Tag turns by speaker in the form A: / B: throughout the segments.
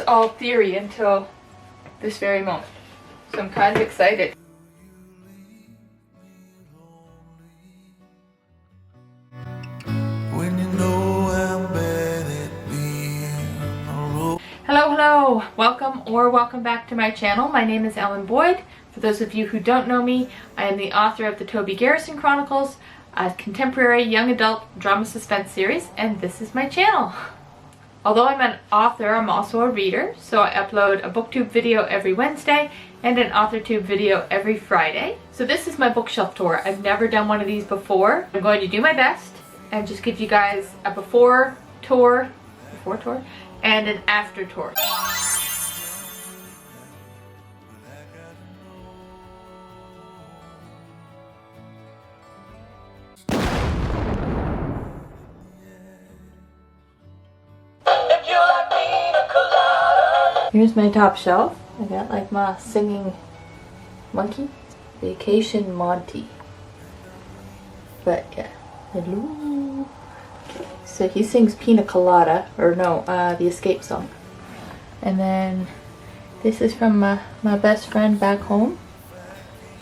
A: all theory until this very moment. So I'm kind of excited. Hello, welcome back to my channel. My name is Ellen Boyd. For those of you who don't know me, I am the author of the Toby Garrison Chronicles, a contemporary young adult drama suspense series, and this is my channel. Although I'm an author, I'm also a reader, so I upload a Booktube video every Wednesday and an AuthorTube video every Friday. So this is my bookshelf tour. I've never done one of these before. I'm going to do my best and just give you guys a before tour and an after tour. Here's my top shelf. I got like my singing monkey, Vacation Monty. But yeah, hello. Okay, so he sings Pina Colada, or no, the Escape song. And then this is from my best friend back home.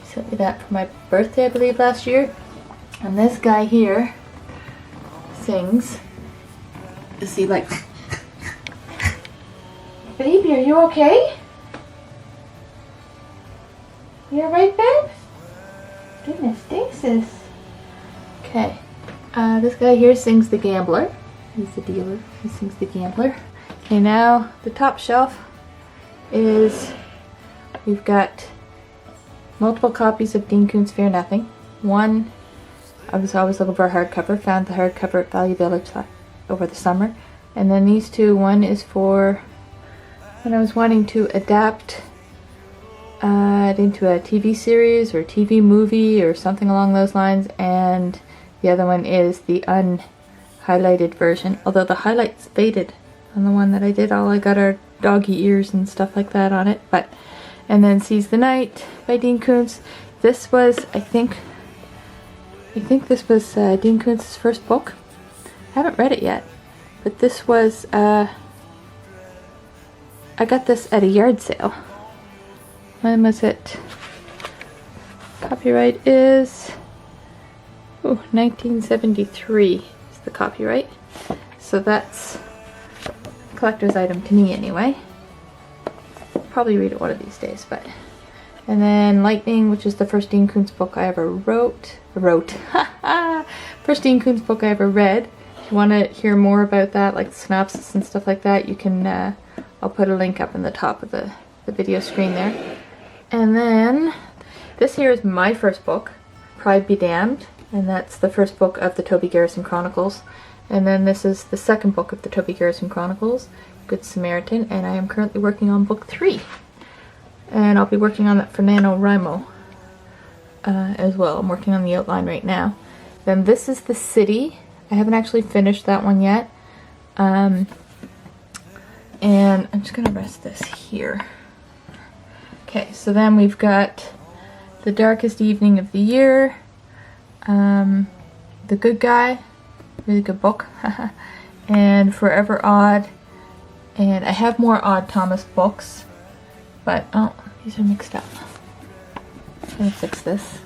A: He sent me that for my birthday, I believe, last year. And this guy here sings. Is he like... Baby, are you okay? You alright, babe? Goodness gracious. Okay. This guy here sings The Gambler. He's the dealer. He sings The Gambler. Okay, now the top shelf is... We've got multiple copies of Dean Koontz' Fear Nothing. One, I was always looking for a hardcover. Found the hardcover at Value Village over the summer. And then these two, one is for... when I was wanting to adapt it into a TV series or TV movie or something along those lines, and the other one is the unhighlighted version, although the highlights faded on the one that I did. All I got are doggy ears and stuff like that on it. But and then Seize the Night by Dean Koontz. This was, I think this was Dean Koontz's first book. I haven't read it yet, but this was I got this at a yard sale. When was it? Copyright is 1973 is the copyright. So that's a collector's item to me anyway. Probably read it one of these days, but. And then Lightning, which is the first Dean Koontz book I ever wrote. First Dean Koontz book I ever read. If you want to hear more about that, like the synopsis and stuff like that, you can I'll put a link up in the top of the video screen there. And then this here is my first book, Pride Be Damned, and that's the first book of the Toby Garrison Chronicles. And then this is the second book of the Toby Garrison Chronicles, Good Samaritan, and I am currently working on book 3. And I'll be working on that for NaNoWriMo as well. I'm working on the outline right now. Then this is The City. I haven't actually finished that one yet. And I'm just going to rest this here. Okay, so then we've got The Darkest Evening of the Year, The Good Guy, really good book, and Forever Odd. And I have more Odd Thomas books, but oh, these are mixed up. I'm going to fix this.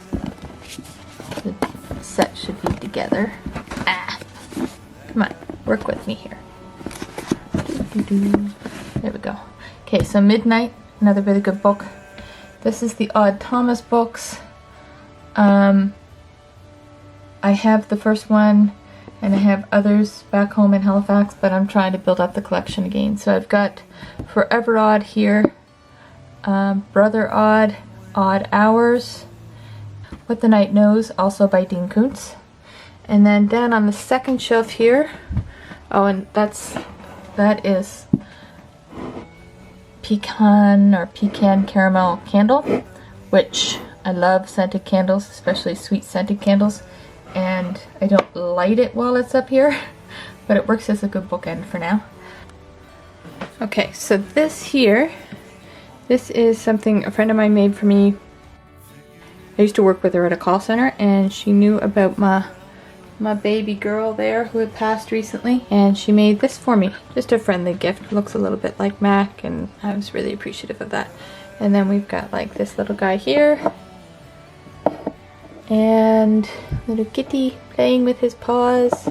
A: The set should be together. Come on, work with me here. There we go. Okay, so Midnight, another really good book. This is the Odd Thomas books. I have the first one, and I have others back home in Halifax, but I'm trying to build up the collection again. So I've got Forever Odd here, Brother Odd, Odd Hours, What the Night Knows, also by Dean Koontz. And then down on the second shelf here, oh, and that is Pecan Caramel Candle, which I love scented candles, especially sweet scented candles, and I don't light it while it's up here, but it works as a good bookend for now. Okay, so this is something a friend of mine made for me. I used to work with her at a call center, and she knew about my my baby girl there who had passed recently, and she made this for me. Just a friendly gift. Looks a little bit like Mac, and I was really appreciative of that. And then we've got like this little guy here, and little kitty playing with his paws,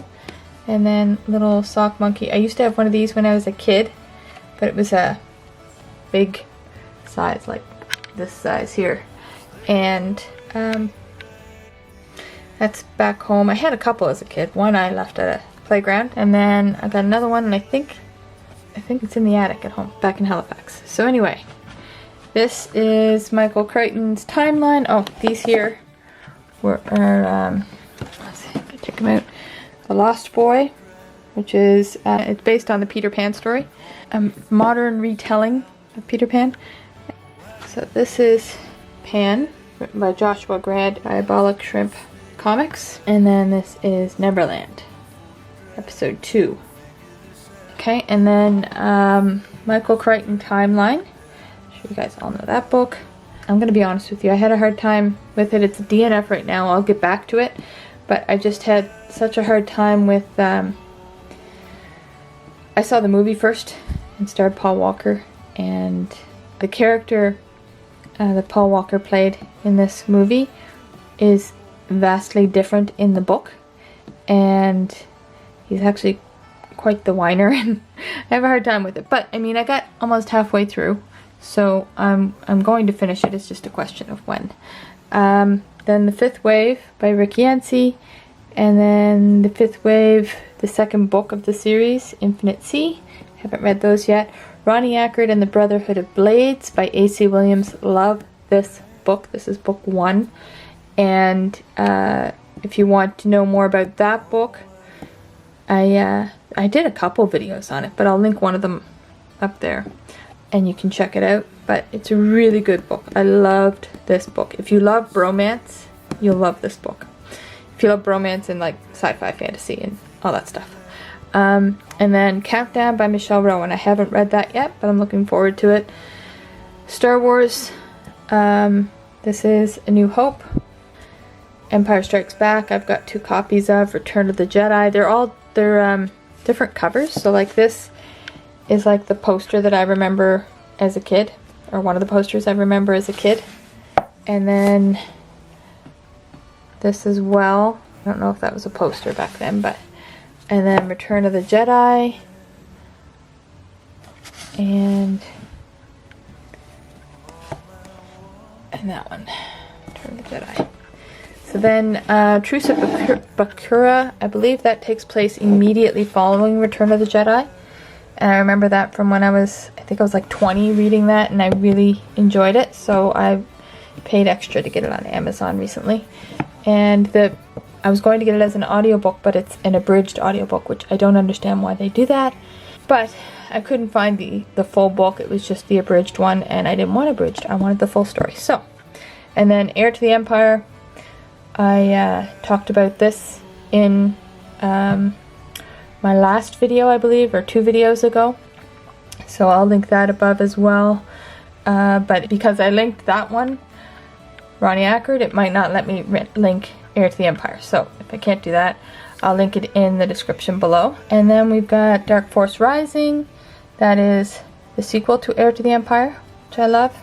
A: and then little sock monkey. I used to have one of these when I was a kid, but it was a big size, like this size here. And that's back home. I had a couple as a kid. One I left at a playground, and then I got another one, and I think it's in the attic at home back in Halifax. So anyway, this is Michael Crichton's timeline. Oh, these here were let's see, I can check them out. The Lost Boy, which is it's based on the Peter Pan story, a modern retelling of Peter Pan. So this is Pan, written by Joshua Grant, Diabolic Shrimp Comics, and then this is Neverland, episode 2. Okay, and then Michael Crichton Timeline. I'm sure you guys all know that book. I'm gonna be honest with you, I had a hard time with it. It's a DNF right now. I'll get back to it, but I just had such a hard time with. I saw the movie first and starred Paul Walker, and the character that Paul Walker played in this movie is vastly different in the book, and he's actually quite the whiner, and I have a hard time with it. But I mean, I got almost halfway through, so I'm going to finish it. It's just a question of when. Then The Fifth Wave by Rick Yancey, and then The Fifth Wave, the second book of the series, Infinite Sea. Haven't read those yet. Ronnie Ackard and the Brotherhood of Blades by A.C. Williams. Love this book. This is book 1. And if you want to know more about that book, I did a couple videos on it, but I'll link one of them up there, and you can check it out. But it's a really good book. I loved this book. If you love bromance, you'll love this book. If you love bromance and like sci-fi fantasy and all that stuff. And then Countdown by Michelle Rowan. I haven't read that yet, but I'm looking forward to it. Star Wars. This is A New Hope. Empire Strikes Back. I've got 2 copies of Return of the Jedi. They're different covers. So like this is like the poster that I remember as a kid, or one of the posters I remember as a kid. And then this as well. I don't know if that was a poster back then, but and then Return of the Jedi, and that one, Return of the Jedi. So then Truce of Bakura, I believe that takes place immediately following Return of the Jedi. And I remember that from when I think I was like 20 reading that, and I really enjoyed it. So I paid extra to get it on Amazon recently. And I was going to get it as an audiobook, but it's an abridged audiobook, which I don't understand why they do that. But I couldn't find the full book. It was just the abridged one, and I didn't want abridged. I wanted the full story. So, and then Heir to the Empire. I talked about this in my last video, I believe, or 2 videos ago. So I'll link that above as well. But because I linked that one, Ronnie Ackard, it might not let me link Heir to the Empire. So if I can't do that, I'll link it in the description below. And then we've got Dark Force Rising. That is the sequel to Heir to the Empire, which I love.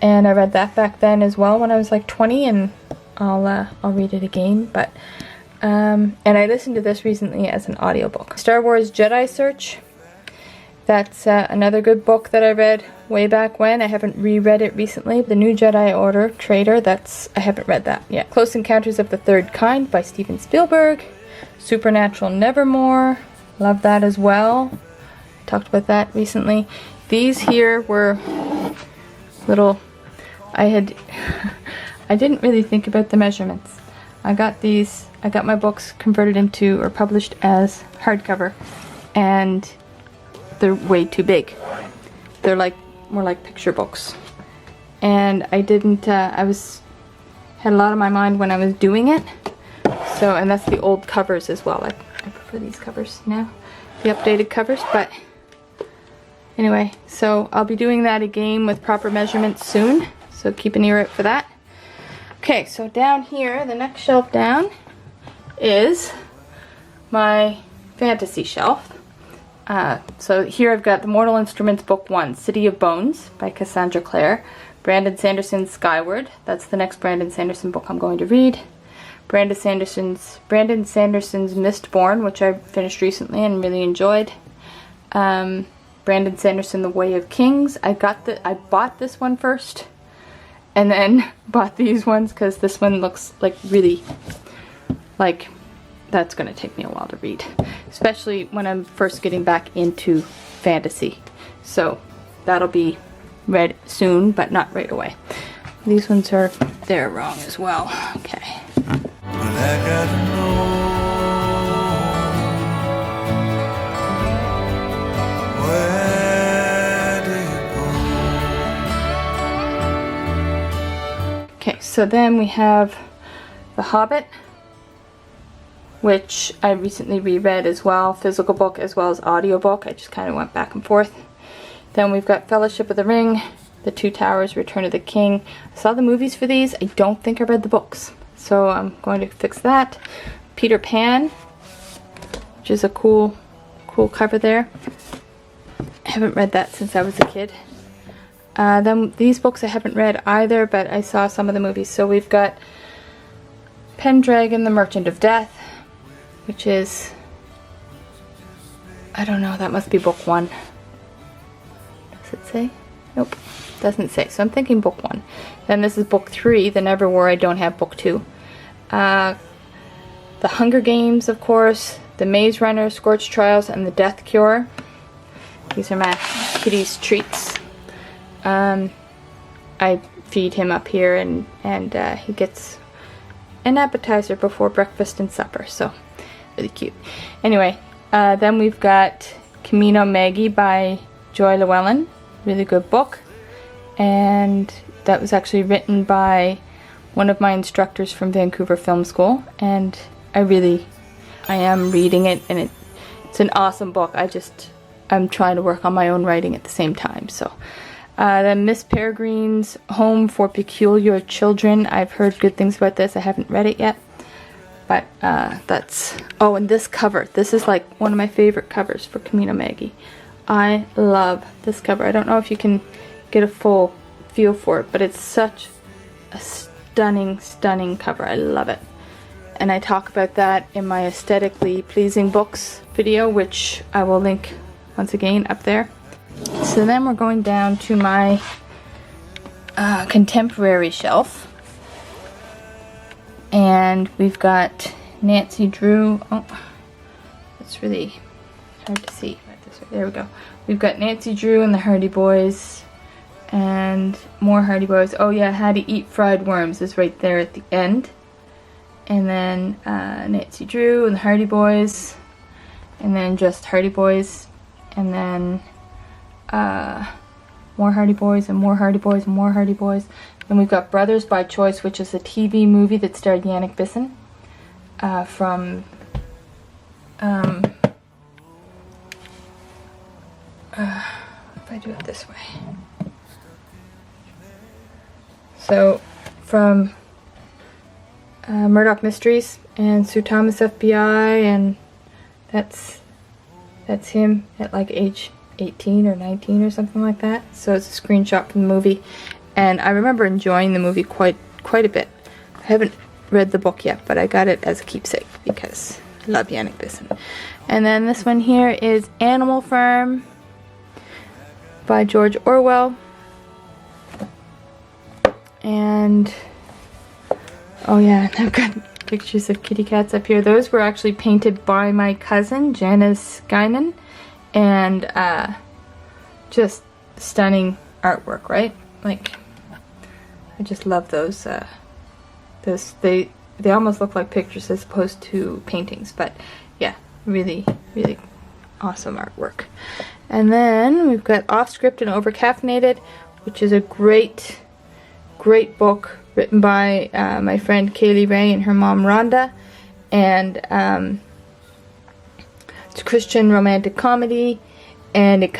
A: And I read that back then as well when I was like 20, and I'll read it again. But and I listened to this recently as an audiobook. Star Wars Jedi Search. That's another good book that I read way back when. I haven't reread it recently. The New Jedi Order, Traitor, I haven't read that yet. Close Encounters of the Third Kind by Steven Spielberg. Supernatural Nevermore. Love that as well. Talked about that recently. These here were little, I didn't really think about the measurements. I got my books converted into, or published as hardcover, and they're way too big. They're like more like picture books. And I didn't, had a lot on my mind when I was doing it. So, and that's the old covers as well. I prefer these covers now, the updated covers. But anyway, so I'll be doing that again with proper measurements soon. So keep an ear out for that. Okay, so down here, the next shelf down is my fantasy shelf. So here I've got The Mortal Instruments Book 1, City of Bones by Cassandra Clare. Brandon Sanderson's Skyward. That's the next Brandon Sanderson book I'm going to read. Brandon Sanderson's Mistborn, which I finished recently and really enjoyed. Brandon Sanderson, The Way of Kings. I bought this one first, and then bought these ones because this one looks like really like that's going to take me a while to read, especially when I'm first getting back into fantasy. So that'll be read soon, but not right away. These ones they're wrong as well. Okay. But I gotta know where do you go? Okay, so then we have The Hobbit, which I recently reread as well, physical book as well as audiobook. I just kind of went back and forth. Then we've got Fellowship of the Ring, The Two Towers, Return of the King. I saw the movies for these. I don't think I read the books, so I'm going to fix that. Peter Pan, which is a cool cover there. I haven't read that since I was a kid. Then these books I haven't read either, but I saw some of the movies. So we've got Pendragon, The Merchant of Death, which is, I don't know, that must be book 1. Does it say? Nope, doesn't say. So I'm thinking book 1. Then this is book 3, The Never War. I don't have book 2. The Hunger Games, of course, The Maze Runner, Scorched Trials, and The Death Cure. These are my kitty's treats. I feed him up here, and he gets an appetizer before breakfast and supper, so really cute. Anyway, then we've got Loooonnnggg by Joy Llewellyn. Really good book, and that was actually written by one of my instructors from Vancouver Film School, and I am reading it, and it's an awesome book. I'm trying to work on my own writing at the same time. So then Miss Peregrine's Home for Peculiar Children. I've heard good things about this. I haven't read it yet, but that's, oh, and this cover, this is like one of my favorite covers for Loooonnnggg. I love this cover. I don't know if you can get a full feel for it, but it's such a stunning cover. I love it. And I talk about that in my aesthetically pleasing books video, which I will link once again up there. So then we're going down to my contemporary shelf, and we've got Nancy Drew. Oh, it's really hard to see. Right this way. There we go. We've got Nancy Drew and the Hardy Boys, and more Hardy Boys. Oh yeah, How to Eat Fried Worms is right there at the end. And then Nancy Drew and the Hardy Boys, and then just Hardy Boys, and then more Hardy Boys, and more Hardy Boys, and more Hardy Boys. Then we've got Brothers by Choice, which is a TV movie that starred Yannick Bisson from if I do it this way. So from Murdoch Mysteries and Sue Thomas FBI, and that's him at like age 18 or 19 or something like that. So it's a screenshot from the movie, and I remember enjoying the movie quite a bit. I haven't read the book yet, but I got it as a keepsake because I love Yannick Bisson. And then this one here is Animal Farm by George Orwell. And oh yeah, I've got pictures of kitty cats up here. Those were actually painted by my cousin, Janice Guinan, and just stunning artwork, right? Like, I just love those. They almost look like pictures as opposed to paintings, but yeah, really awesome artwork. And then we've got Off Script and Overcaffeinated, which is a great book written by my friend Kaylee Ray and her mom Rhonda, and it's a Christian romantic comedy, and it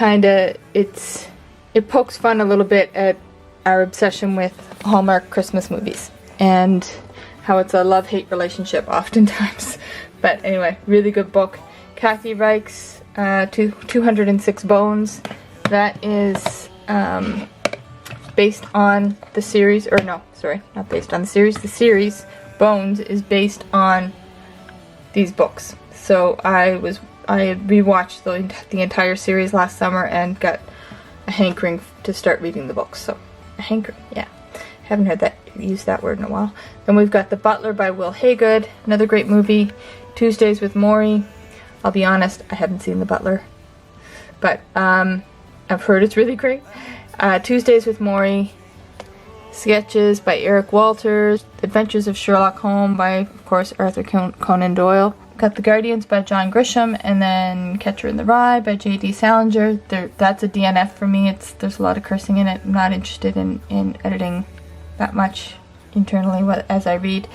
A: pokes fun a little bit at our obsession with Hallmark Christmas movies and how it's a love-hate relationship oftentimes. But anyway, really good book. Kathy Reich's 206 Bones. That is based on the series, or no, sorry, not based on the series. The series Bones is based on these books. So I rewatched the entire series last summer and got a hankering to start reading the books. So a hankering, yeah. Haven't heard that use that word in a while. Then we've got The Butler by Will Haygood, another great movie. Tuesdays with Morrie. I'll be honest, I haven't seen The Butler, but I've heard it's really great. Tuesdays with Morrie. Sketches by Eric Walters. Adventures of Sherlock Holmes by, of course, Arthur Conan Doyle. Got The Guardians by John Grisham, and then Catcher in the Rye by J.D. Salinger. That's a DNF for me. There's a lot of cursing in it. I'm not interested in editing that much internally as I read.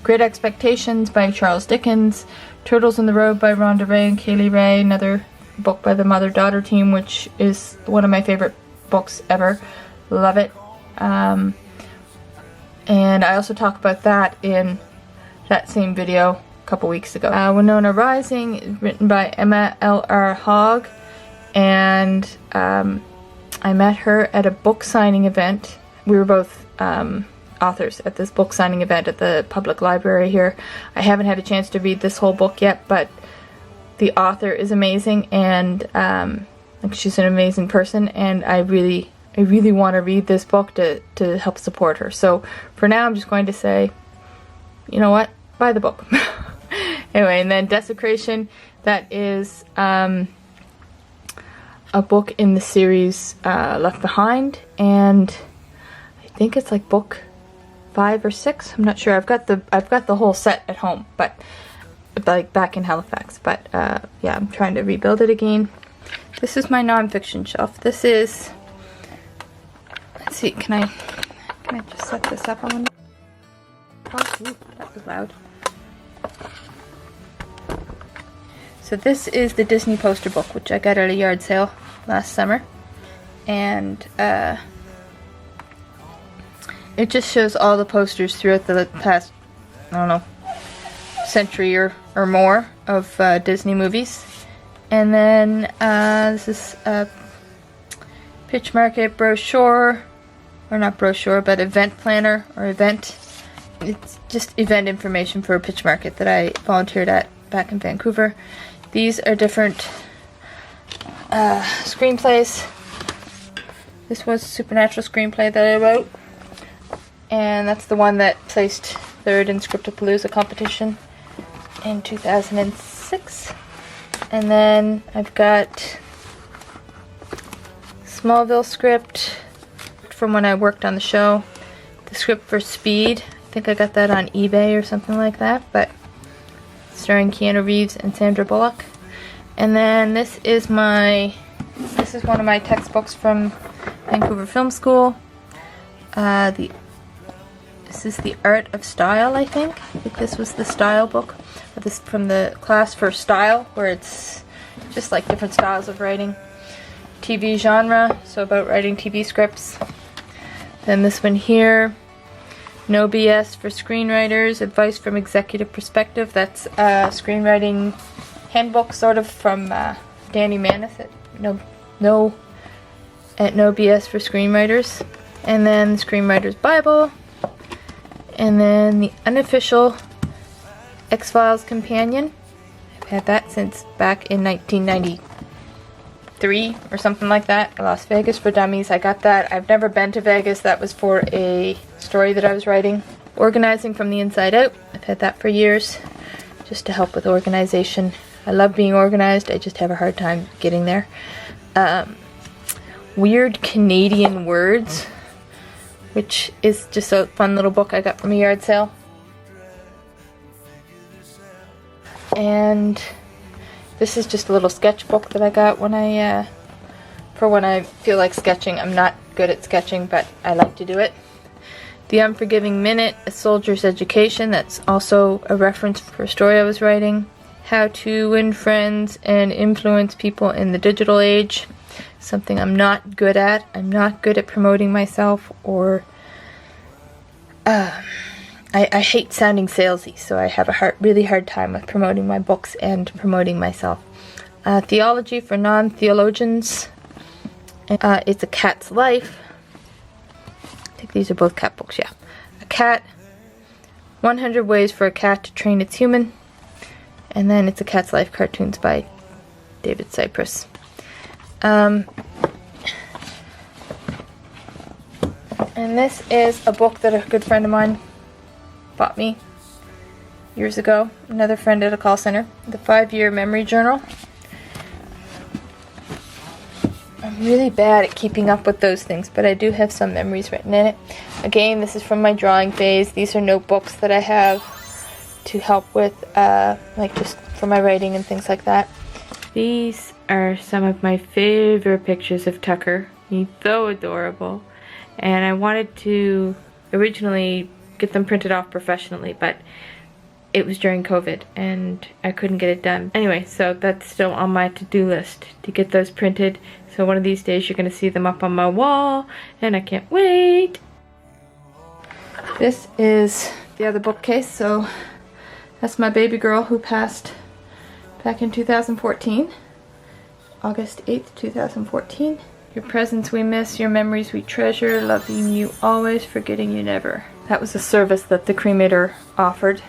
A: Great Expectations by Charles Dickens. Turtles in the Road by Rhonda Ray and Kaylee Ray. Another book by the mother-daughter team, which is one of my favorite books ever. Love it. And I also talk about that in that same video a couple weeks ago. Winona Rising is written by Emma L.R. Hogg, and I met her at a book signing event. We were both authors at this book signing event at the public library here. I haven't had a chance to read this whole book yet, but the author is amazing, and she's an amazing person, and I really want to read this book to help support her. So for now, I'm just going to say, you know what, buy the book. Anyway, and then Desecration, that is a book in the series Left Behind, and I think it's like book 5 or 6. I'm not sure. I've got the whole set at home, but like back in Halifax. But yeah, I'm trying to rebuild it again. This is my nonfiction shelf. This is. Let's see. Can I just set this up on? Ooh, that was loud. So this is the Disney poster book, which I got at a yard sale last summer, and it just shows all the posters throughout the past, I don't know, century or more of Disney movies. And then this is a pitch market brochure, or not brochure, but event planner or event. It's just event information for a pitch market that I volunteered at back in Vancouver. These are different screenplays. This was a supernatural screenplay that I wrote, and that's the one that placed 3rd in Scriptapalooza competition in 2006. And then I've got Smallville script from when I worked on the show. The script for Speed, I think I got that on eBay or something like that, but starring Keanu Reeves and Sandra Bullock. And then this is one of my textbooks from Vancouver Film School. This is The Art of Style, I think. I think this was the style book from the class for style, where it's just like different styles of writing. TV genre, so about writing TV scripts. Then this one here, No BS for Screenwriters, Advice from Executive Perspective. That's a screenwriting handbook, sort of, from Danny Manis at No BS for Screenwriters. And then the Screenwriter's Bible. And then the unofficial X-Files Companion. I've had that since back in 1993 or something like that. Las Vegas for Dummies. I got that. I've never been to Vegas. That was for a story that I was writing. Organizing from the Inside Out. I've had that for years, just to help with organization. I love being organized. I just have a hard time getting there. Weird Canadian Words, which is just a fun little book I got from a yard sale. And this is just a little sketchbook that I got when for when I feel like sketching. I'm not good at sketching, but I like to do it. The Unforgiving Minute, A Soldier's Education. That's also a reference for a story I was writing. How to Win Friends and Influence People in the Digital Age. Something I'm not good at. I'm not good at promoting myself or I hate sounding salesy, so I have a really hard time with promoting my books and promoting myself. Theology for Non-Theologians. It's a Cat's Life. I think these are both cat books, yeah. A Cat. 100 Ways for a Cat to Train Its Human. And then it's a Cat's Life cartoons by David Cypress. And this is a book that a good friend of mine bought me years ago. Another friend at a call center. The 5-Year Memory Journal. I'm really bad at keeping up with those things, but I do have some memories written in it. Again, this is from my drawing phase. These are notebooks that I have to help with, like just for my writing and things like that. These are some of my favorite pictures of Tucker. He's so adorable. And I wanted to originally get them printed off professionally, but it was during COVID and I couldn't get it done. Anyway, so that's still on my to-do list to get those printed. So one of these days you're going to see them up on my wall and I can't wait. This is the other bookcase, so that's my baby girl who passed back in 2014. August 8th, 2014. Your presence we miss, your memories we treasure, loving you always, forgetting you never. That was a service that the cremator offered.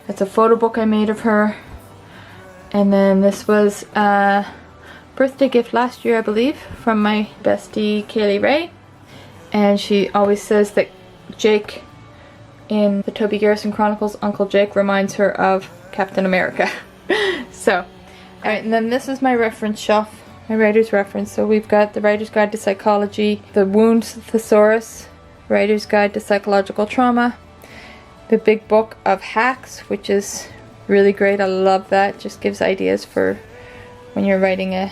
A: That's a photo book I made of her. And then this was a birthday gift last year, I believe, from my bestie Kaylee Ray. And she always says that Jake in the Toby Garrison Chronicles, Uncle Jake, reminds her of Captain America. So, alright, and then this is my reference shelf. My writer's reference. So we've got the Writer's Guide to Psychology, the Wound Thesaurus, Writer's Guide to Psychological Trauma, the Big Book of Hacks, which is really great. I love that. Just gives ideas for when you're writing a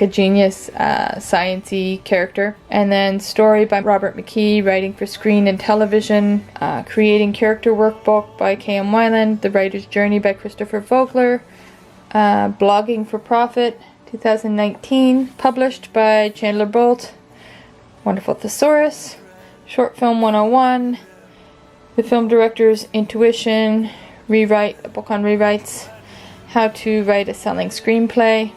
A: genius science-y character. And then Story by Robert McKee, Writing for Screen and Television, Creating Character Workbook by K.M. Weiland, The Writer's Journey by Christopher Vogler, Blogging for Profit, 2019, published by Chandler Bolt, Wonderful Thesaurus, Short Film 101, The Film Director's Intuition, Rewrite, a book on rewrites, How to Write a Selling Screenplay,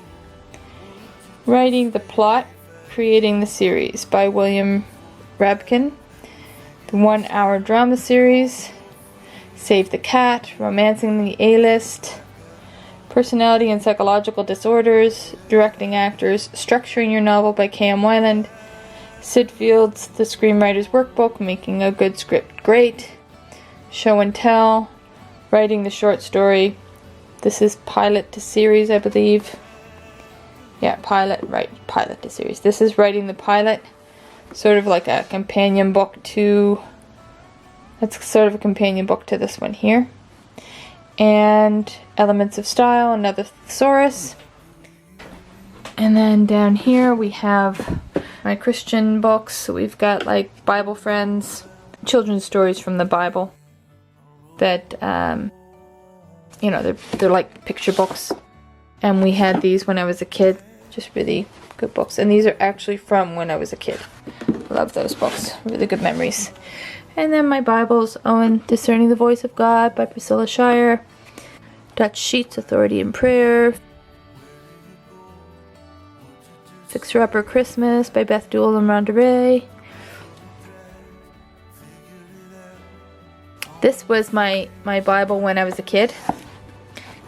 A: Writing the Plot, Creating the Series by William Rabkin, The 1 Hour Drama Series, Save the Cat, Romancing the A-List, Personality and Psychological Disorders, Directing Actors, Structuring Your Novel by K.M. Weiland, Sid Field's The Screenwriter's Workbook, Making a Good Script Great, Show and Tell, Writing the Short Story. This is pilot to series, I believe. Yeah, pilot to series. This is Writing the Pilot, sort of like a companion book to, that's sort of a companion book to this one here. And Elements of Style, another thesaurus. And then down here we have my Christian books. So we've got like Bible Friends, children's stories from the Bible that, you know, they're like picture books. And we had these when I was a kid, just really good books. And these are actually from when I was a kid. Love those books, really good memories. And then my Bibles, Owen, Discerning the Voice of God by Priscilla Shire, Dutch Sheets, Authority in Prayer, Fixer Upper Christmas by Beth Duell and Rhonda Ray. This was my Bible when I was a kid.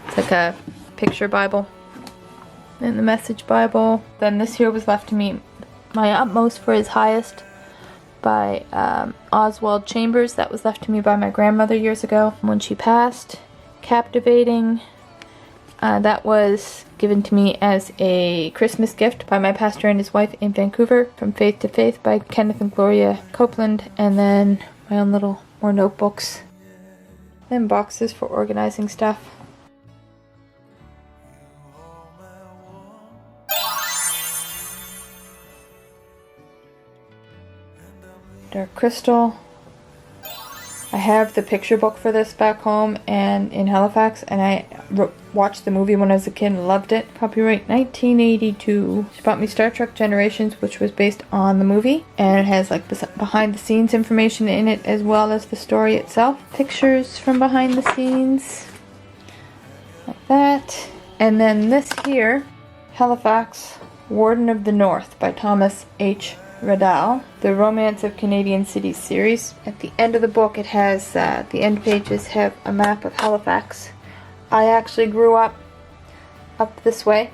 A: It's like a picture Bible. And the Message Bible. Then this here was left to me, My Utmost for His Highest by Oswald Chambers. That was left to me by my grandmother years ago when she passed. Captivating. That was given to me as a Christmas gift by my pastor and his wife in Vancouver. From Faith to Faith by Kenneth and Gloria Copeland. And then my own little more notebooks. Then boxes for organizing stuff. Dark Crystal. I have the picture book for this back home and in Halifax, and I watched the movie when I was a kid and loved it. Copyright 1982. She bought me Star Trek Generations, which was based on the movie, and it has like behind the scenes information in it as well as the story itself. Pictures from behind the scenes, like that. And then this here, Halifax, Warden of the North by Thomas H. Radal, the Romance of Canadian Cities series. At the end of the book, it has the end pages have a map of Halifax. I actually grew up this way,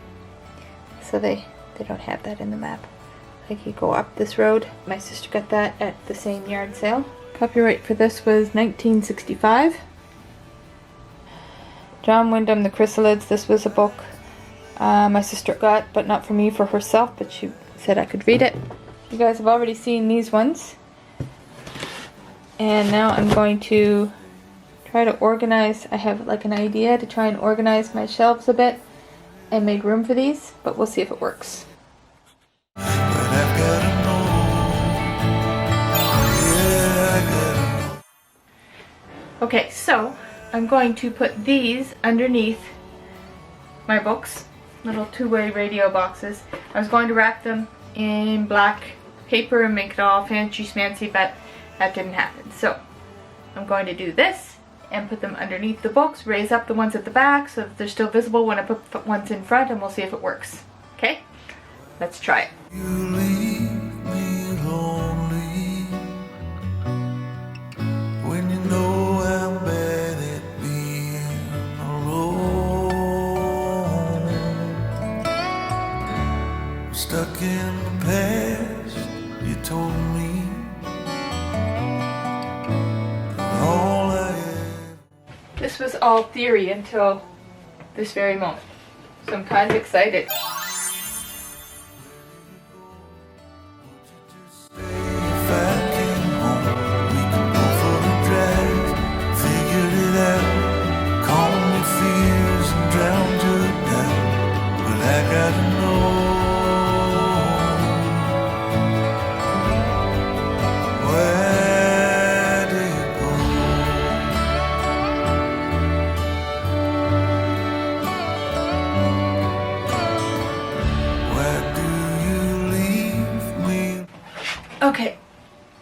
A: so they don't have that in the map. Like, you go up this road. My sister got that at the same yard sale. Copyright for this was 1965. John Wyndham, The Chrysalids. This was a book my sister got, but not for me, for herself, but she said I could read it. You guys have already seen these ones. And now I'm going to try to organize. I have like an idea to try and organize my shelves a bit and make room for these, but we'll see if it works. Okay, so I'm going to put these underneath my books, little two-way radio boxes. I was going to wrap them in black paper and make it all fancy schmancy, but that didn't happen. So I'm going to do this and put them underneath the books, raise up the ones at the back so that they're still visible when I put ones in front, and we'll see if it works. Okay? Let's try it.
B: You leave me lonely when you know I'm bad at being alone. I'm stuck in the past, you told me. All I have.
A: This was all theory until this very moment, so I'm kind of excited.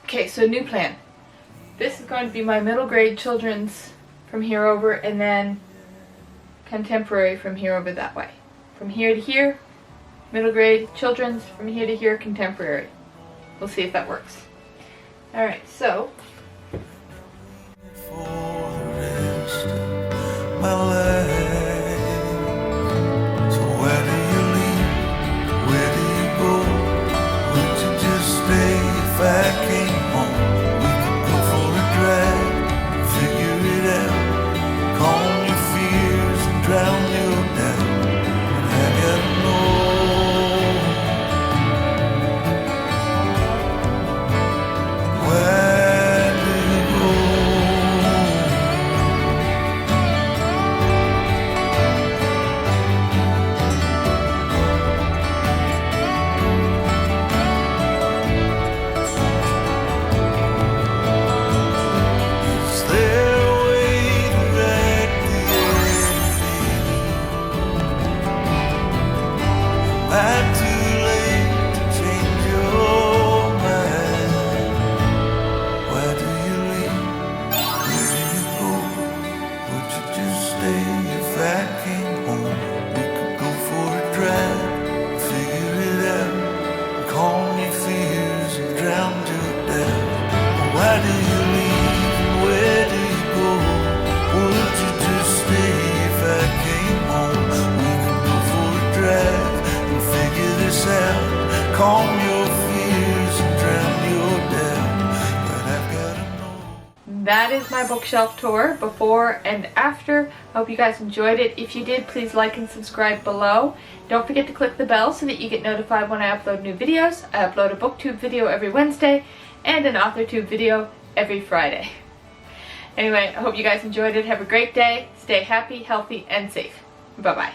A: Okay, so new plan. This is going to be my middle grade children's from here over, and then contemporary from here over that way. From here to here, middle grade children's, from here to here, contemporary. We'll see if that works. Alright, so
B: For the rest of my life. So where do you leave? Where do you go? Would you just stay if I came home? We could go for a drive, figure it out, calm your fears and drown your doubt. But I gotta know. Where do you go? Is there a way to write the ending? Am I too late to change your mind? Why do you leave? Where do you go? Would you just stay if I came home? We could go for a drive, figure it out, calm your fears and drown your doubt. Why do you leave and where do you go? Would you just stay if I came home? We could go for a drive and figure this out, calm your fears and drown your doubt. But I've gotta know.
A: that is my bookshelf tour before and after. I hope you guys enjoyed it. If you did, please like and subscribe below. Don't forget to click the bell so that you get notified when I upload new videos. I upload a Booktube video every Wednesday and an AuthorTube video every Friday. Anyway, I hope you guys enjoyed it. Have a great day. Stay happy, healthy, and safe. Bye-bye.